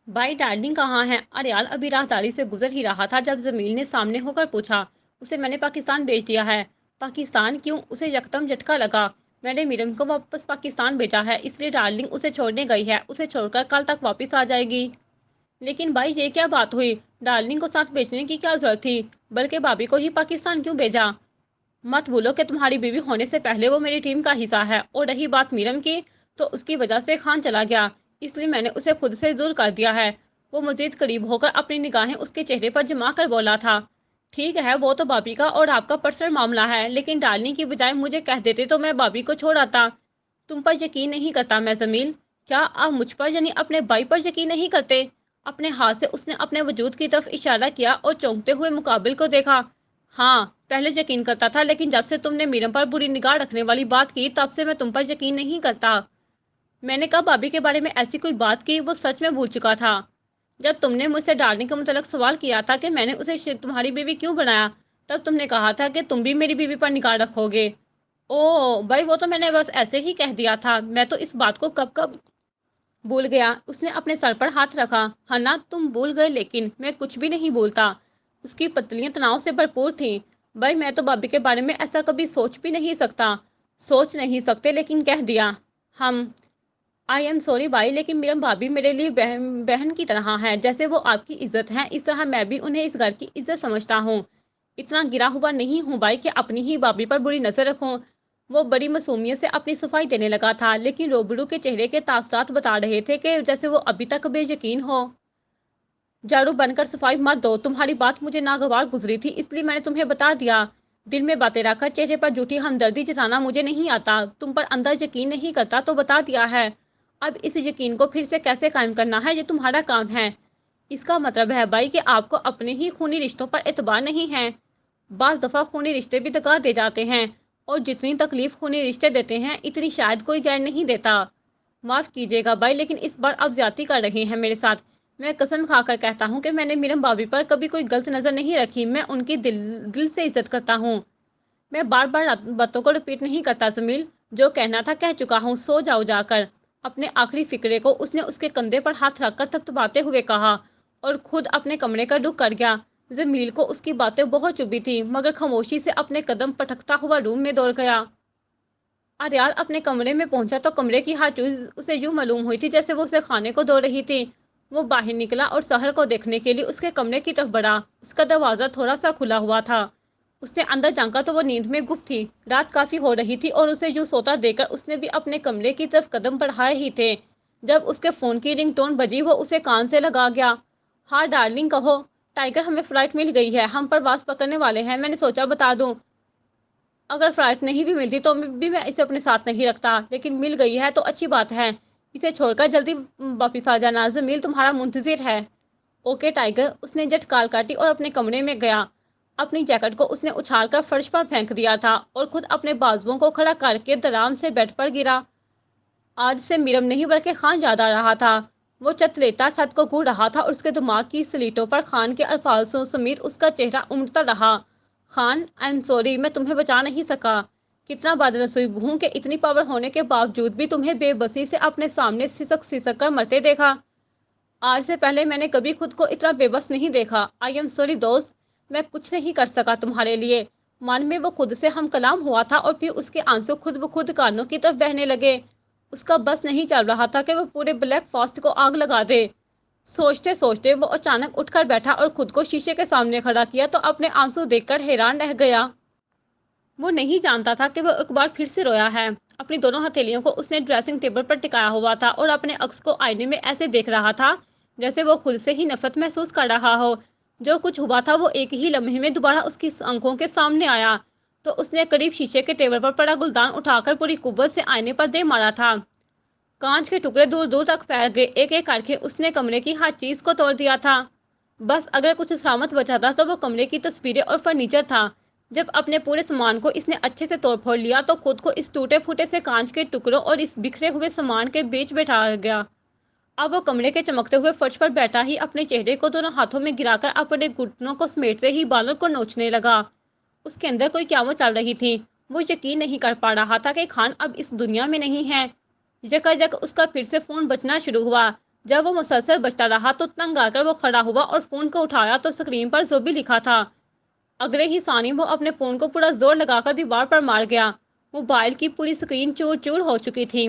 भाई डार्लिंग कहाँ है? अरियाल अभी राहदारी से गुजर ही रहा था जब जमील ने सामने होकर पूछा। उसे मैंने पाकिस्तान भेज दिया है। पाकिस्तान क्यों? उसे यकदम झटका लगा। मैंने मीरम को वापस पाकिस्तान भेजा है, इसलिए डार्लिंग उसे छोड़ने गई है। उसे छोड़कर कल तक वापस आ जाएगी। लेकिन भाई ये क्या बात हुई? डार्लिंग को साथ भेजने की क्या जरूरत थी? बल्कि भाभी को ही पाकिस्तान क्यों भेजा? मत भूलो कि तुम्हारी बीवी होने से पहले वो मेरी टीम का हिस्सा है। और रही बात मीरम की, तो उसकी वजह से खान चला गया, इसलिए मैंने उसे खुद से दूर कर दिया है। वो मजीद करीब होकर अपनी निगाहें उसके चेहरे पर जमा कर बोला था। ठीक है, वो तो भाभी का और आपका पर्सनल मामला है, लेकिन डालने की बजाय मुझे कह देते तो मैं भाभी को छोड़ आता। तुम पर यकीन नहीं करता मैं जमील। क्या आप मुझ पर यानी अपने भाई पर यकीन नहीं करते? अपने हाथ से उसने अपने वजूद की तरफ इशारा किया और चौंकते हुए मुकाबिल को देखा। हाँ, पहले यकीन करता था, लेकिन जब से तुमने मीरम पर बुरी निगाह रखने वाली बात की, तब से मैं तुम पर यकीन नहीं करता। मैंने कब भाभी के बारे में ऐसी कोई बात की? वो सच में भूल चुका था। जब तुमने मुझसे डार्लिंग के मुतल्लिक सवाल किया था कि मैंने उसे तुम्हारी बीवी क्यों बनाया, तब तुमने कहा था कि तुम भी मेरी बीवी पर निगाह रखोगे। ओह भाई, वो तो मैंने बस ऐसे ही कह दिया था। मैं तो इस बात को कब कब भूल गया। उसने अपने सर पर हाथ रखा। हन्ना, तुम भूल गए, लेकिन मैं कुछ भी नहीं भूलता। उसकी पतलियां तनाव से भरपूर थीं। भाई, मैं तो भाभी के बारे में ऐसा कभी सोच भी नहीं सकता। सोच नहीं सकते, लेकिन कह दिया। हम आई एम सॉरी भाई, लेकिन मेरी भाभी मेरे लिए बहन बहन की तरह है। जैसे वो आपकी इज्जत है, इस तरह मैं भी उन्हें इस घर की इज्जत समझता हूँ। इतना गिरा हुआ नहीं हूँ भाई कि अपनी ही भाभी पर बुरी नजर रखूं। वो बड़ी मासूमियत से अपनी सफाई देने लगा था, लेकिन रोबड़ू के चेहरे के तासरात बता रहे थे कि जैसे वो अभी तक बेयकीन हो। झाड़ू बनकर सफाई मत दो। तुम्हारी बात मुझे नागवार गुजरी थी, इसलिए मैंने तुम्हें बता दिया। दिल में बातें रखकर चेहरे पर झूठी हमदर्दी जताना मुझे नहीं आता। तुम पर अंदर यकीन नहीं करता तो बता दिया है। अब इस यकीन को फिर से कैसे कायम करना है, ये तुम्हारा काम है। इसका मतलब है भाई कि आपको अपने ही खूनी रिश्तों पर एतबार नहीं है। बाज़ दफ़ा खूनी रिश्ते भी दगा दे जाते हैं, और जितनी तकलीफ खूनी रिश्ते देते हैं, इतनी शायद कोई गैर नहीं देता। माफ़ कीजिएगा भाई, लेकिन इस बार आप ज्यादती कर रहे हैं मेरे साथ। मैं कसम खाकर कहता हूँ कि मैंने मीरम भाभी पर कभी कोई गलत नज़र नहीं रखी। मैं उनकी दिल दिल से इज्जत करता हूँ। मैं बार बार बातों को रिपीट नहीं करता जमील। जो कहना था कह चुका हूँ, सो जाओ जाकर। अपने आखिरी फिक्रे को उसने उसके कंधे पर हाथ रखकर थपथपाते हुए कहा, और खुद अपने कमरे का रुख कर गया। जमील को उसकी बातें बहुत चुभी थी, मगर खामोशी से अपने कदम पटकता हुआ रूम में दौड़ गया। आर्याल अपने कमरे में पहुंचा तो कमरे की हर चीज उसे यूं मालूम हुई थी जैसे वो उसे खाने को दौड़ रही थी। वो बाहर निकला और शहर को देखने के लिए उसके कमरे की तरफ बढ़ा। उसका दरवाज़ा थोड़ा सा खुला हुआ था। उसने अंदर झांका तो वो नींद में गुप्त थी। रात काफ़ी हो रही थी और उसे यूं सोता देखकर उसने भी अपने कमरे की तरफ कदम बढ़ाए ही थे। जब उसके फ़ोन की रिंगटोन बजी, वो उसे कान से लगा गया। हाँ डार्लिंग, कहो। टाइगर, हमें फ़्लाइट मिल गई है, हम परवाज़ पकड़ने वाले हैं। मैंने सोचा बता दूं। अगर फ्लाइट नहीं भी मिलती तो भी मैं इसे अपने साथ नहीं रखता, लेकिन मिल गई है तो अच्छी बात है। इसे छोड़कर जल्दी वापिस आ जाना, जमील तुम्हारा मुंतजिर है। Okay tiger. उसने झट कॉल काटी और अपने कमरे में गया। अपनी जैकेट को उसने उछालकर फर्श पर फेंक दिया था और खुद अपने बाजुओं को खड़ा करके दराम से बेड पर गिरा। आज से मीरम नहीं बल्कि खान याद आ रहा था। वो चतलेता छत को घूर रहा था और उसके दिमाग की स्लीटों पर खान के अल्फाजों समेत उसका चेहरा उमड़ता रहा। खान, आई एम सॉरी, मैं तुम्हें बचा नहीं सका। कितना बदनसीब हूँ कि इतनी पावर होने के बावजूद भी तुम्हें बेबसी से अपने सामने सिसक सिसक कर मरते देखा। आज से पहले मैंने कभी खुद को इतना बेबस नहीं देखा। आई एम सॉरी दोस्त। मैं कुछ नहीं कर सका तुम्हारे लिए। मन में वो खुद से हम कलाम हुआ था और फिर उसके आंसू खुद ब खुद कानों की तरफ बहने लगे। उसका बस नहीं चल रहा था कि वो पूरे ब्लैक फास्ट को आग लगा दे। सोचते सोचते वो अचानक उठकर बैठा और खुद को शीशे के सामने खड़ा किया तो अपने आंसू देखकर हैरान रह गया। वो नहीं जानता था कि वो एक बार फिर से रोया है। अपनी दोनों हथेलियों को उसने ड्रेसिंग टेबल पर टिकाया हुआ था और अपने अक्स को आईने में ऐसे देख रहा था जैसे वो खुद से ही नफरत महसूस कर रहा हो। जो कुछ हुआ था वो एक ही लम्हे में दोबारा उसकी आंखों के सामने आया। तो उसने करीब शीशे के टेबल पर पड़ा गुलदान उठाकर पूरी कुव्वत से आईने पर दे मारा था। कांच के टुकड़े दूर दूर तक फैल गए। एक एक करके उसने कमरे की हर चीज को तोड़ दिया था। बस अगर कुछ सलामत बचा था तो वो कमरे की तस्वीरें और फर्नीचर था। जब अपने पूरे सामान को इसने अच्छे से तोड़ फोड़ लिया तो खुद को इस टूटे फूटे से कांच के टुकड़ों और इस बिखरे हुए सामान के बीच बैठा गया। अब वो कमरे के चमकते हुए फर्श पर बैठा ही अपने चेहरे को दोनों हाथों में गिराकर अपने घुटनों को समेटते ही बालों को नोचने लगा। उसके अंदर कोई क़यामत चल रही थी। वो यकीन नहीं कर पा रहा था कि खान अब इस दुनिया में नहीं है। यकायक उसका फिर से फ़ोन बजना शुरू हुआ। جب وہ مسلسل بجتا رہا تو تنگ آ کر وہ کھڑا ہوا اور فون کو اٹھایا تو اسکرین پر جو بھی لکھا تھا، اگلے ہی ثانیے وہ اپنے فون کو پورا زور لگا کر دیوار پر مار گیا۔ موبائل کی پوری اسکرین چور چور ہو چکی تھی۔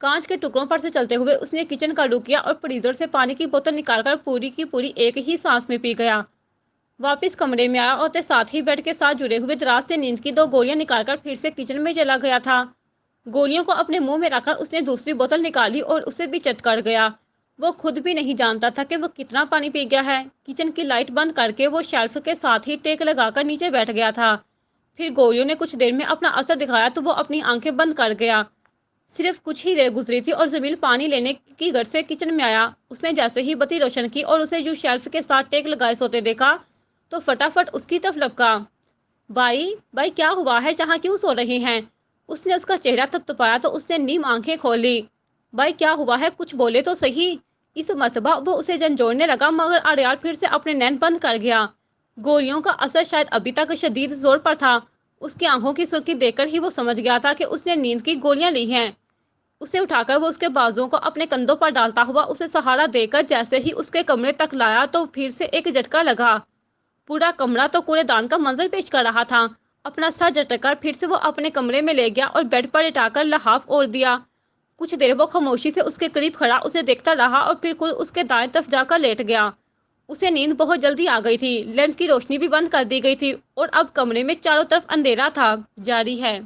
کانچ کے ٹکڑوں پر سے چلتے ہوئے اس نے کچن کا رخ کیا اور فریزر سے پانی کی بوتل نکال کر پوری کی پوری ایک ہی سانس میں پی گیا۔ واپس کمرے میں آیا اور ساتھ ہی بیڈ کے ساتھ جڑے ہوئے دراز سے نیند کی 2 گولیاں نکال کر پھر سے کچن میں چلا گیا تھا۔ گولیوں کو اپنے منہ میں رکھ کر اس نے دوسری بوتل نکالی اور اسے بھی چٹ کر گیا۔ وہ خود بھی نہیں جانتا تھا کہ وہ کتنا پانی پی گیا ہے۔ کچن کی لائٹ بند کر کے وہ شیلف کے ساتھ ہی ٹیک لگا کر نیچے بیٹھ گیا تھا۔ پھر گولیوں نے کچھ دیر میں اپنا اثر دکھایا تو وہ اپنی آنکھیں بند کر گیا۔ صرف کچھ ہی دیر گزری تھی اور جمیل پانی لینے کی غرض سے کچن میں آیا۔ اس نے جیسے ہی بتی روشن کی اور اسے جو شیلف کے ساتھ ٹیک لگائے سوتے دیکھا تو فٹافٹ اس کی طرف لپکا۔ بھائی کیا ہوا ہے، جہاں کیوں سو رہے ہیں؟ اس نے اس کا چہرہ تپتپایا تو اس نے نیم آنکھیں کھول لی۔ بھائی کیا ہوا ہے، کچھ بولے تو صحیح۔ اس مرتبہ وہ اسے جھنجھوڑنے لگا مگر اریال پھر سے اپنے نین بند کر گیا۔ گولیوں کا اثر شاید ابھی تک شدید زور پر تھا۔ اس کی آنکھوں کی سرخی دیکھ کر ہی وہ سمجھ گیا تھا کہ اس نے نیند کی گولیاں لی ہیں۔ اسے اٹھا کر وہ اس کے بازوؤں کو اپنے کندھوں پر ڈالتا ہوا اسے سہارا دے کر جیسے ہی اس کے کمرے تک لایا تو پھر سے ایک جھٹکا لگا۔ پورا کمرہ تو کوڑے دان کا منظر پیش کر رہا تھا۔ اپنا سر جھٹک کر پھر سے وہ اپنے کمرے میں لے گیا اور بیڈ پر لٹا کر لحاف اوڑھ دیا۔ کچھ دیر وہ خاموشی سے اس کے قریب کھڑا اسے دیکھتا رہا اور پھر خود اس کے دائیں طرف جا کر لیٹ گیا۔ اسے نیند بہت جلدی آ گئی تھی۔ لیمپ کی روشنی بھی بند کر دی گئی تھی اور اب کمرے میں چاروں طرف اندھیرا تھا۔ جاری ہے۔